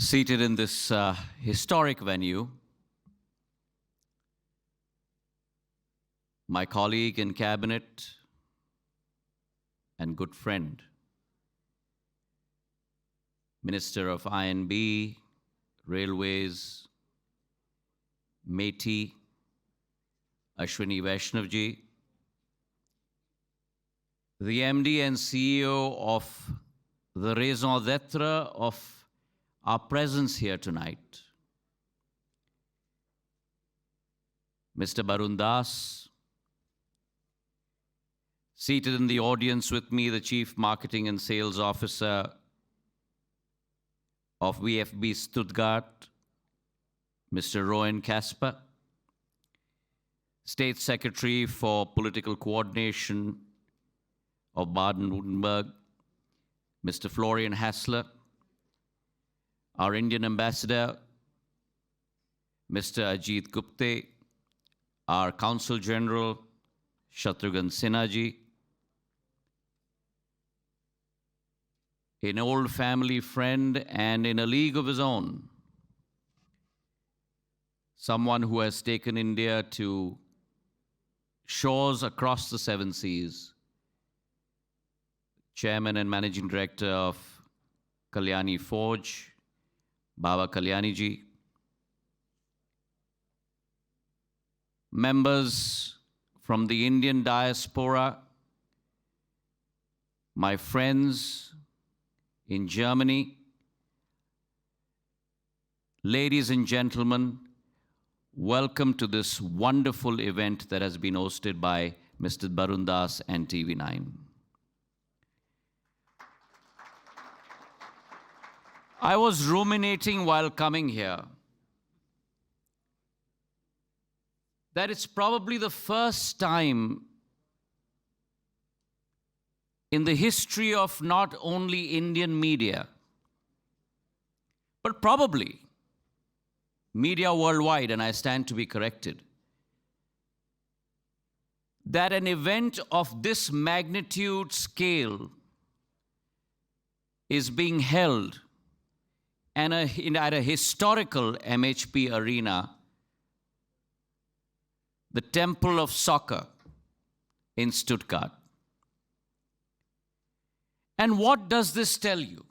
Seated in this historic venue, my colleague in cabinet and good friend, Minister of I&B, Railways, Meti, Ashwini Vaishnavji, the MD and CEO of the raison d'etre of our presence here tonight, Mr. Barun Das, seated in the audience with me, the Chief Marketing and Sales Officer of VfB Stuttgart, Mr. Rowan Kasper, State Secretary for Political Coordination of Baden-Württemberg, Mr. Florian Hassler, our Indian Ambassador, Mr. Ajit Gupte, our Consul General, Shatrughan Sinha ji, an old family friend and in a league of his own, someone who has taken India to shores across the seven seas, Chairman and Managing Director of Kalyani Forge, Baba Kalyani ji, members from the Indian diaspora, my friends in Germany, ladies and gentlemen, welcome to this wonderful event that has been hosted by Mr. Barun Das and TV9. I was ruminating while coming here that it's probably the first time in the history of not only Indian media, but probably media worldwide, and I stand to be corrected, that an event of this magnitude scale is being held at a historical MHP arena, the Temple of Soccer in Stuttgart. And what does this tell you?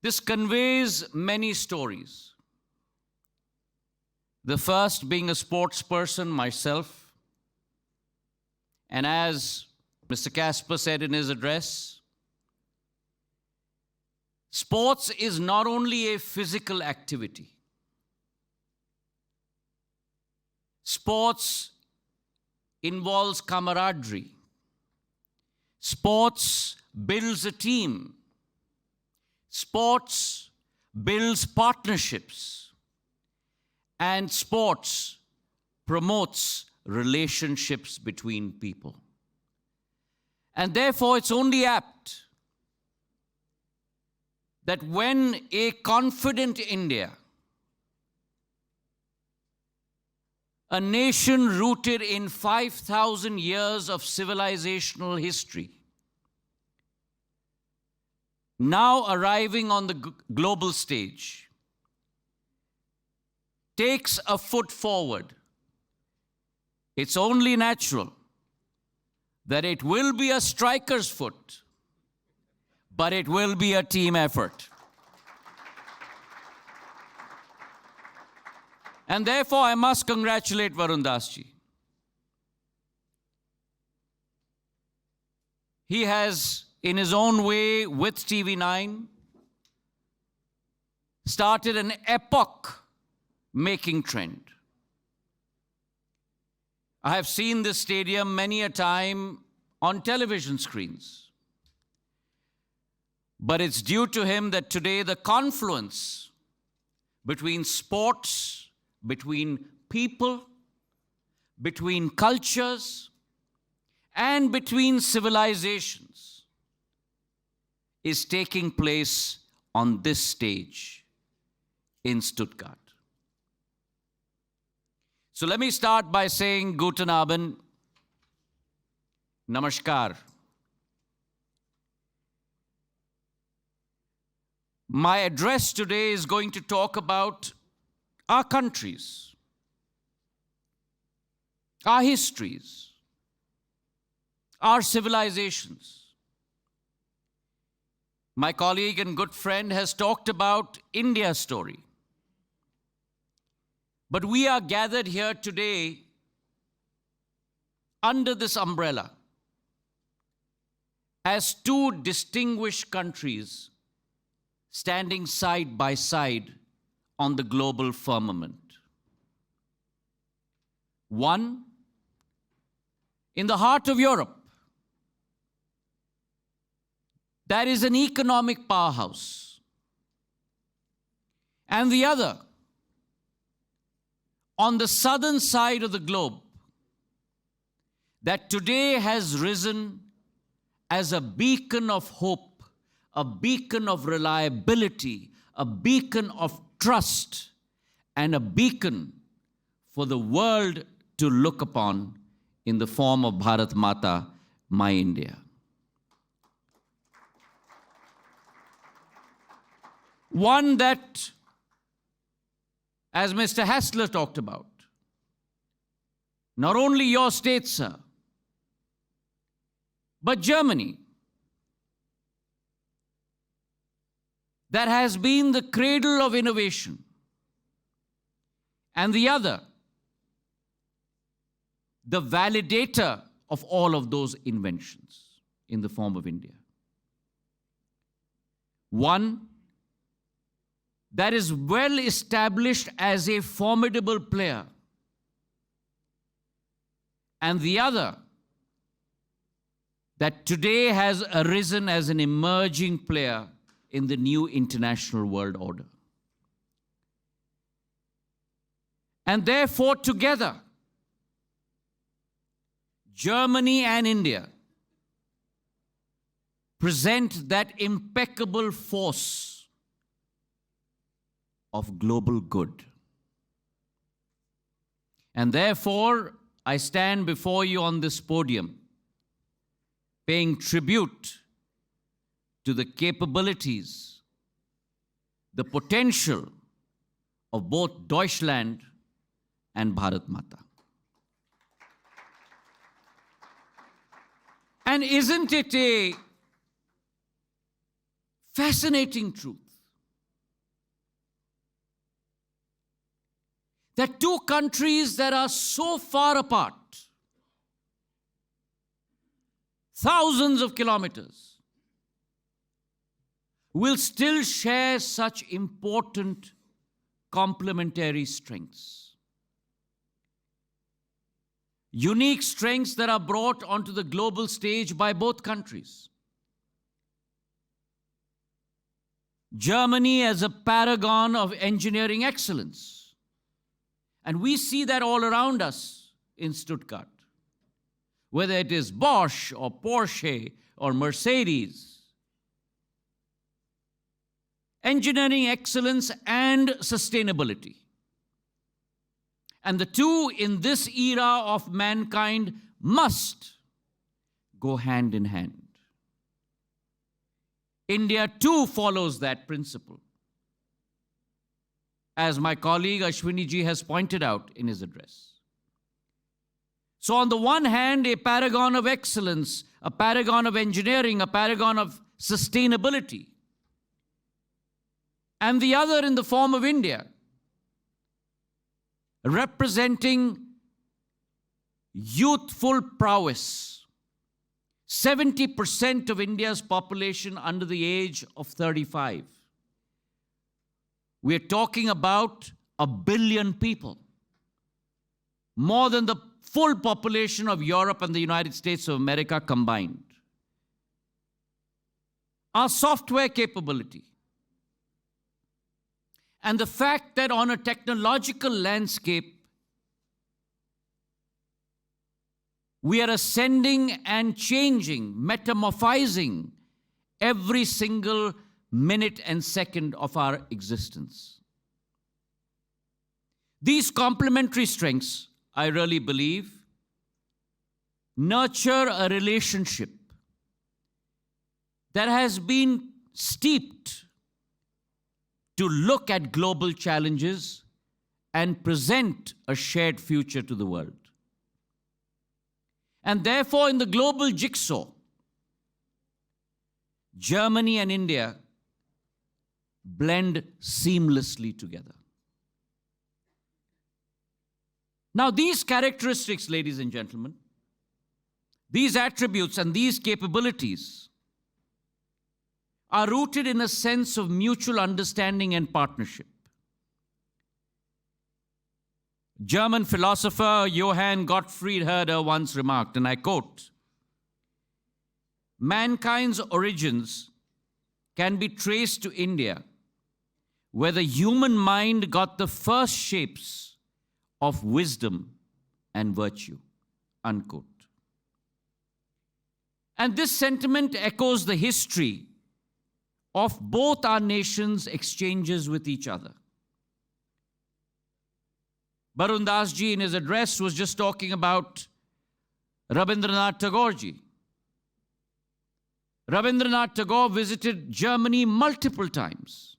This conveys many stories. The first being a sports person myself, and as Mr. Kasper said in his address, sports is not only a physical activity. Sports involves camaraderie. Sports builds a team. Sports builds partnerships. And sports promotes relationships between people. And therefore, it's only apt that when a confident India, a nation rooted in 5,000 years of civilizational history, now arriving on the global stage, takes a foot forward, it's only natural that it will be a striker's foot, but it will be a team effort. And therefore, I must congratulate Varun Das ji. He has, in his own way, with TV9, started an epoch-making trend. I have seen this stadium many a time on television screens. But it's due to him that today the confluence between sports, between people, between cultures, and between civilizations is taking place on this stage in Stuttgart. So let me start by saying Guten Abend, Namaskar. My address today is going to talk about our countries, our histories, our civilizations. My colleague and good friend has talked about India's story. But we are gathered here today under this umbrella as two distinguished countries standing side by side on the global firmament. One, in the heart of Europe, that is an economic powerhouse. And the other, on the southern side of the globe, that today has risen as a beacon of hope, a beacon of reliability, a beacon of trust, and a beacon for the world to look upon in the form of Bharat Mata, my India. One that, as Mr. Hassler talked about, not only your state, sir, but Germany, that has been the cradle of innovation, and the other, the validator of all of those inventions in the form of India. One that is well established as a formidable player, and the other that today has arisen as an emerging player in the new international world order. And therefore, together, Germany and India present that impeccable force of global good. And therefore, I stand before you on this podium, paying tribute to the capabilities, the potential of both Deutschland and Bharat Mata. And isn't it a fascinating truth that two countries that are so far apart, thousands of kilometers, will still share such important complementary strengths? Unique strengths that are brought onto the global stage by both countries. Germany as a paragon of engineering excellence. And we see that all around us in Stuttgart. Whether it is Bosch or Porsche or Mercedes. Engineering excellence and sustainability. And the two in this era of mankind must go hand in hand. India too follows that principle, as my colleague Ashwini ji has pointed out in his address. So on the one hand, a paragon of excellence, a paragon of engineering, a paragon of sustainability, and the other in the form of India, representing youthful prowess. 70% of India's population under the age of 35. We're talking about 1 billion people. More than the full population of Europe and the United States of America combined. Our software capability, and the fact that on a technological landscape, we are ascending and changing, metamorphizing every single minute and second of our existence. These complementary strengths, I really believe, nurture a relationship that has been steeped to look at global challenges and present a shared future to the world. And therefore, in the global jigsaw, Germany and India blend seamlessly together. Now, these characteristics, ladies and gentlemen, these attributes and these capabilities are rooted in a sense of mutual understanding and partnership. German philosopher Johann Gottfried Herder once remarked, and I quote, "Mankind's origins can be traced to India, where the human mind got the first shapes of wisdom and virtue," unquote. And this sentiment echoes the history of both our nations' exchanges with each other. Barun Das ji in his address was just talking about Rabindranath Tagore ji. Rabindranath Tagore visited Germany multiple times.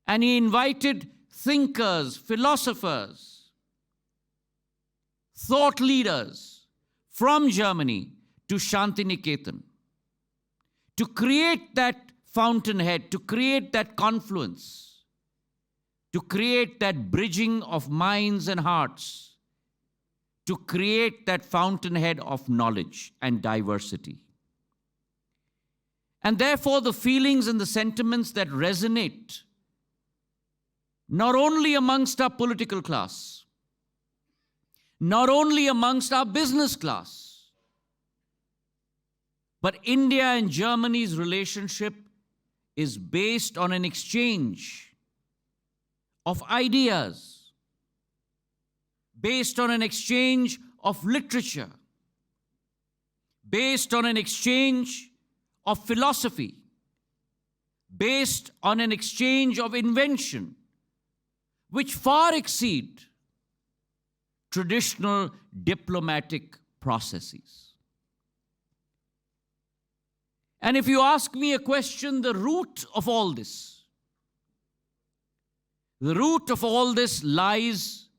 And he invited thinkers, philosophers, thought leaders from Germany to Shantiniketan to create that fountainhead, to create that confluence, to create that bridging of minds and hearts, to create that fountainhead of knowledge and diversity. And therefore, the feelings and the sentiments that resonate not only amongst our political class, not only amongst our business class, but India and Germany's relationship is based on an exchange of ideas, based on an exchange of literature, based on an exchange of philosophy, based on an exchange of invention, which far exceed traditional diplomatic processes. And if you ask me a question, the root of all this, lies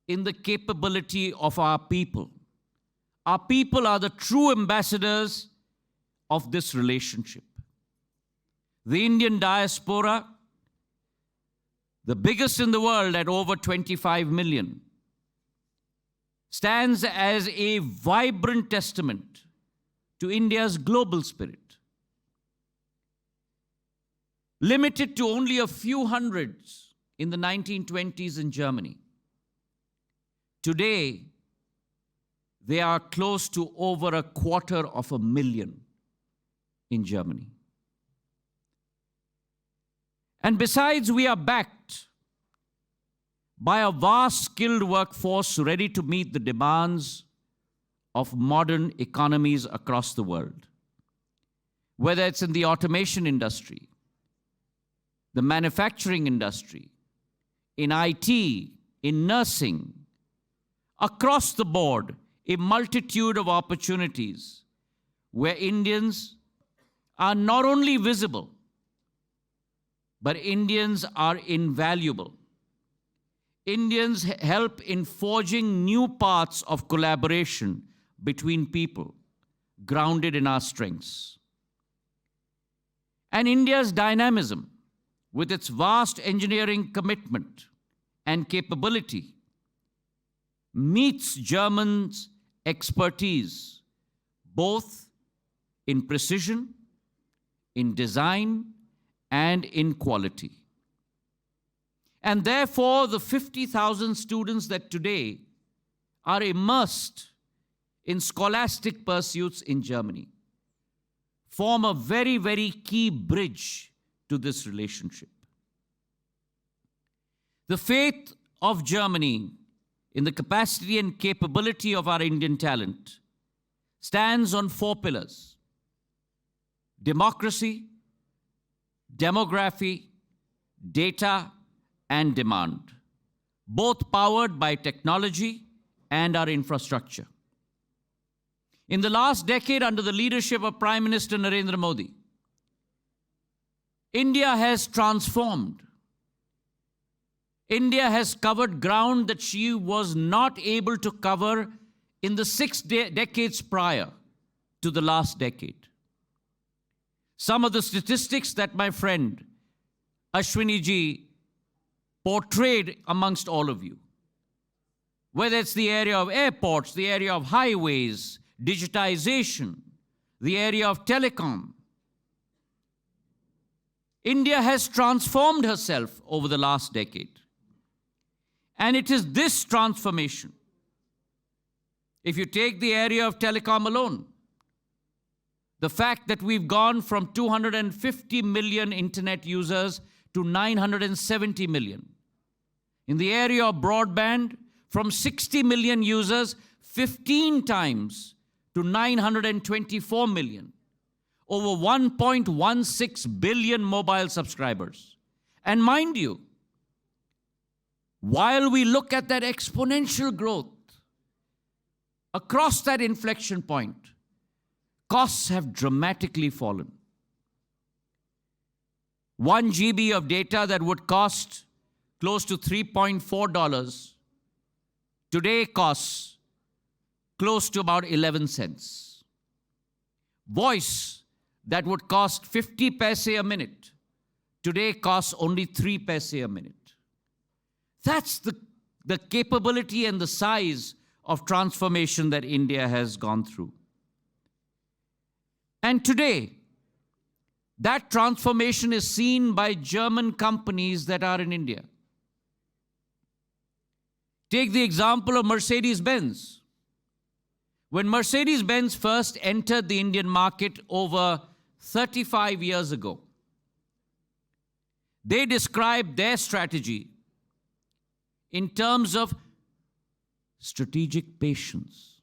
in the capability of our people. Our people are the true ambassadors of this relationship. The Indian diaspora, the biggest in the world at over 25 million, stands as a vibrant testament to India's global spirit. Limited to only a few hundreds in the 1920s in Germany, today they are close to over 250,000 in Germany. And besides, we are backed by a vast skilled workforce ready to meet the demands of modern economies across the world. Whether it's in the automation industry, the manufacturing industry, in IT, in nursing, across the board, a multitude of opportunities where Indians are not only visible, but Indians are invaluable. Indians help in forging new paths of collaboration between people, grounded in our strengths. And India's dynamism, with its vast engineering commitment and capability, meets Germans' expertise, both in precision, in design, and in quality. And therefore, the 50,000 students that today are immersed in scholastic pursuits in Germany form a very, very key bridge to this relationship. The faith of Germany in the capacity and capability of our Indian talent stands on 4 pillars: democracy, demography, data, and demand, both powered by technology and our infrastructure. In the last decade, under the leadership of Prime Minister Narendra Modi, India has transformed. India has covered ground that she was not able to cover in the six decades prior to the last decade. Some of the statistics that my friend Ashwini ji portrayed amongst all of you, whether it's the area of airports, the area of highways, digitization, the area of telecom. India has transformed herself over the last decade. And it is this transformation. If you take the area of telecom alone, the fact that we've gone from 250 million internet users to 970 million. In the area of broadband, from 60 million users, 15 times to 924 million. Over 1.16 billion mobile subscribers. And mind you, while we look at that exponential growth, across that inflection point, costs have dramatically fallen. 1 GB of data that would cost close to $3.4 today costs close to about 11 cents. Voice that would cost 50 paise a minute today costs only 3 paise a minute. That's the capability and the size of transformation that India has gone through. And today, that transformation is seen by German companies that are in India. Take the example of Mercedes-Benz. When Mercedes-Benz first entered the Indian market over 35 years ago, they described their strategy in terms of strategic patience.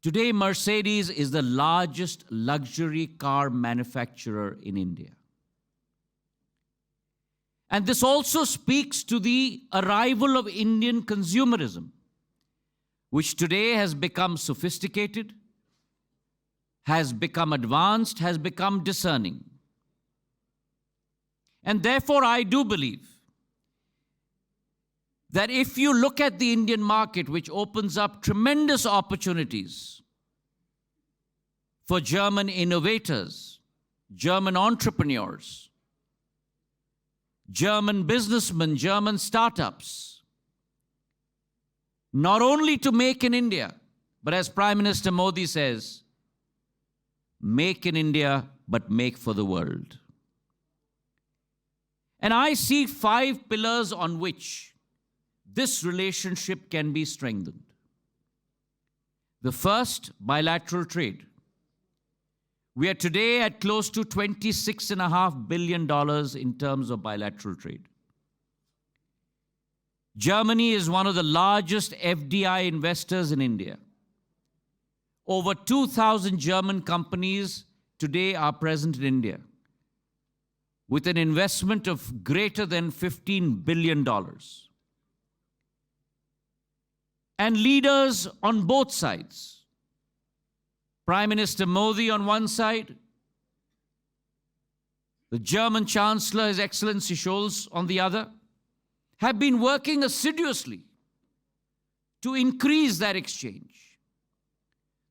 Today, Mercedes is the largest luxury car manufacturer in India. And this also speaks to the arrival of Indian consumerism, which today has become sophisticated, has become advanced, has become discerning. And therefore, I do believe that if you look at the Indian market, which opens up tremendous opportunities for German innovators, German entrepreneurs, German businessmen, German startups, not only to make in India, but as Prime Minister Modi says, make in India, but make for the world. And I see 5 pillars on which this relationship can be strengthened. The first, bilateral trade. We are today at close to $26.5 billion in terms of bilateral trade. Germany is one of the largest FDI investors in India. Over 2,000 German companies today are present in India with an investment of greater than $15 billion. And leaders on both sides. Prime Minister Modi on one side, the German Chancellor, His Excellency Scholz, on the other, have been working assiduously to increase that exchange.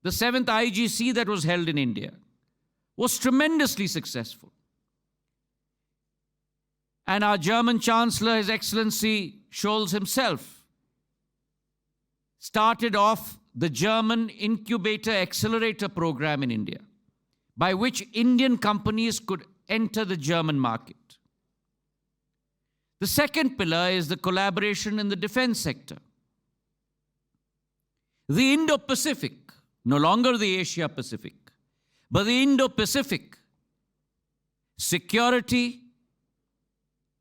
The 7th IGC that was held in India was tremendously successful. And our German Chancellor, His Excellency Scholz himself, started off the German Incubator Accelerator program in India, by which Indian companies could enter the German market. The second pillar is the collaboration in the defense sector. The Indo-Pacific, no longer the Asia-Pacific, but the Indo-Pacific, security,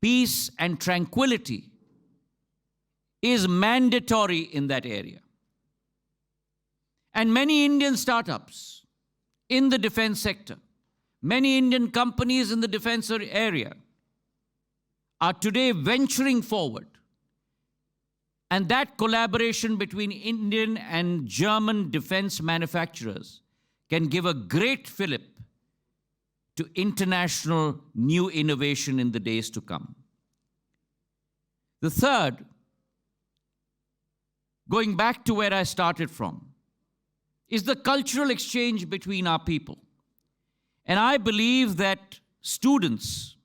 peace, and tranquility is mandatory in that area. And many Indian startups in the defense sector, many Indian companies in the defense area are today venturing forward. And that collaboration between Indian and German defense manufacturers can give a great fillip to international new innovation in the days to come. The third, going back to where I started from, is the cultural exchange between our people. And I believe that students,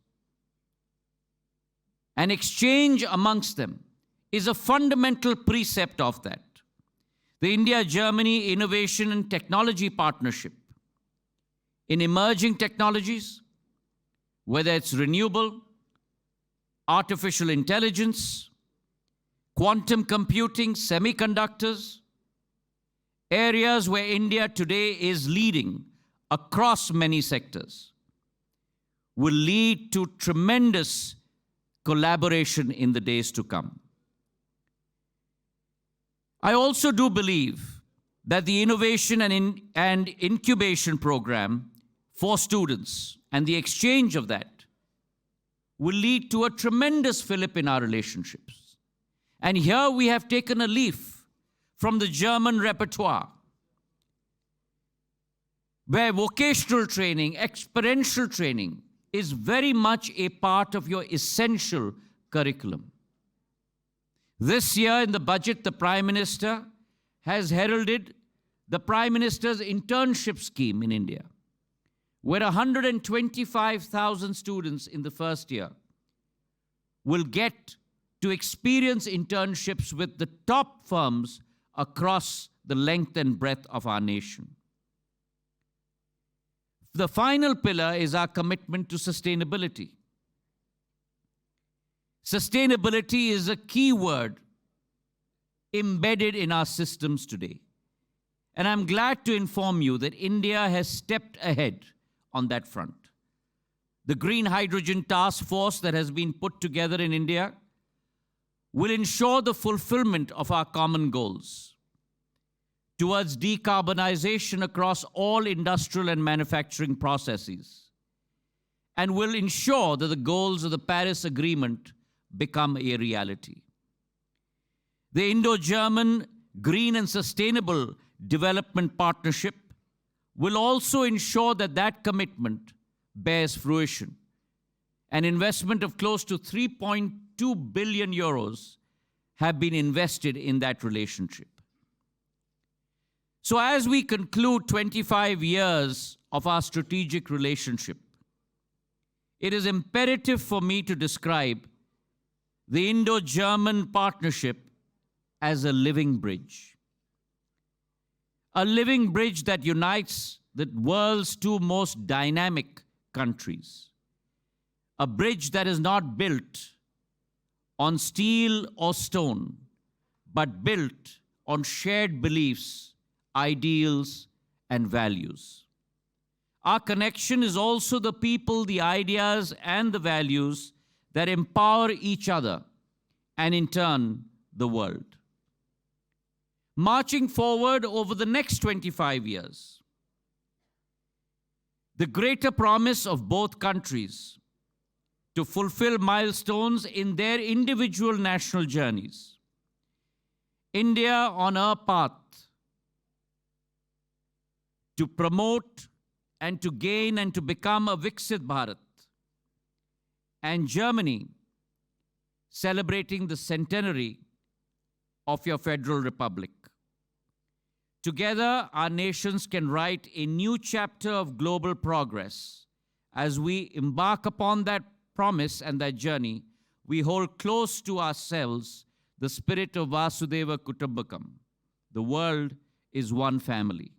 an exchange amongst them, is a fundamental precept of that. The India-Germany Innovation and Technology Partnership in emerging technologies, whether it's renewable, artificial intelligence, quantum computing, semiconductors, areas where India today is leading across many sectors, will lead to tremendous collaboration in the days to come. I also do believe that the innovation and incubation program for students and the exchange of that will lead to a tremendous fillip in our relationships. And here we have taken a leaf from the German repertoire, where vocational training, experiential training is very much a part of your essential curriculum. This year in the budget, the Prime Minister has heralded the Prime Minister's internship scheme in India, where 125,000 students in the first year will get to experience internships with the top firms across the length and breadth of our nation. The final pillar is our commitment to sustainability. Sustainability is a key word embedded in our systems today. And I'm glad to inform you that India has stepped ahead on that front. The Green Hydrogen Task Force that has been put together in India will ensure the fulfillment of our common goals towards decarbonization across all industrial and manufacturing processes, and will ensure that the goals of the Paris Agreement become a reality. The Indo-German Green and Sustainable Development Partnership will also ensure that that commitment bears fruition. An investment of close to 3.2 billion euros have been invested in that relationship. So as we conclude 25 years of our strategic relationship, it is imperative for me to describe the Indo-German partnership as a living bridge. A living bridge that unites the world's two most dynamic countries. A bridge that is not built on steel or stone, but built on shared beliefs, ideals, and values. Our connection is also the people, the ideas, and the values that empower each other and, in turn, the world. Marching forward over the next 25 years, the greater promise of both countries to fulfill milestones in their individual national journeys. India on her path to promote and to gain and to become a Viksit Bharat, and Germany celebrating the centenary of your Federal Republic. Together, our nations can write a new chapter of global progress. As we embark upon that promise and that journey, we hold close to ourselves the spirit of Vasudhaiva Kutumbakam. The world is one family.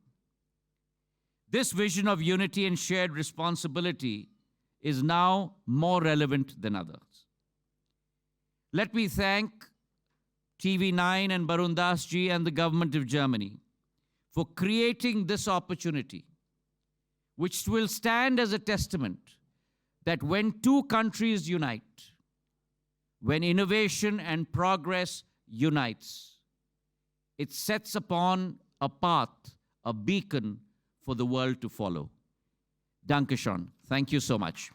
This vision of unity and shared responsibility is now more relevant than others. Let me thank TV9 and Barun Das ji and the government of Germany for creating this opportunity, which will stand as a testament that when two countries unite, when innovation and progress unites, it sets upon a path, a beacon for the world to follow. Danke schön. Thank you so much.